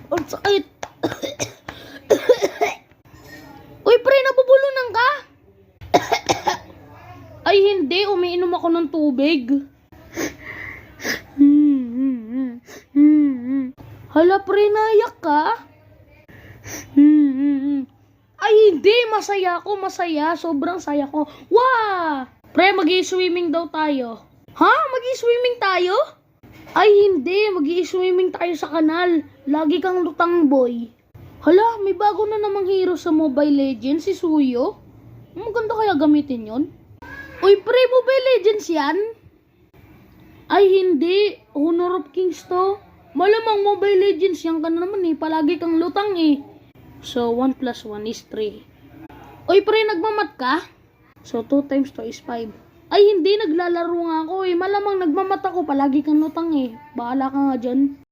Ang sakit. Uy, pre, nabubulunan ka? Ay, hindi. Umiinom ako ng tubig. Hala, pre, naiyak ka? Ay, hindi. Masaya ako, masaya. Sobrang saya ko. Wow! Pre, mag-i-swimming daw tayo. Ha? Mag-i-swimming tayo? Ay, hindi. Mag-i-swimming tayo sa kanal. Lagi kang lutang, boy. Hala, may bago na namang hero sa Mobile Legends, si Suyo. Maganda kaya gamitin yon? Uy, pre, Mobile Legends yan? Ay, hindi. Honor of Kings to. Malamang Mobile Legends yan ka na naman eh. Palagi kang lutang eh. So, 1 plus 1 is 3. Uy, pre, nagmamat ka? So, 2 times 2 is 5. Ay, hindi. Naglalaro nga ako eh. Malamang nagmamat ako. Palagi kang lutang eh. Bahala ka nga dyan.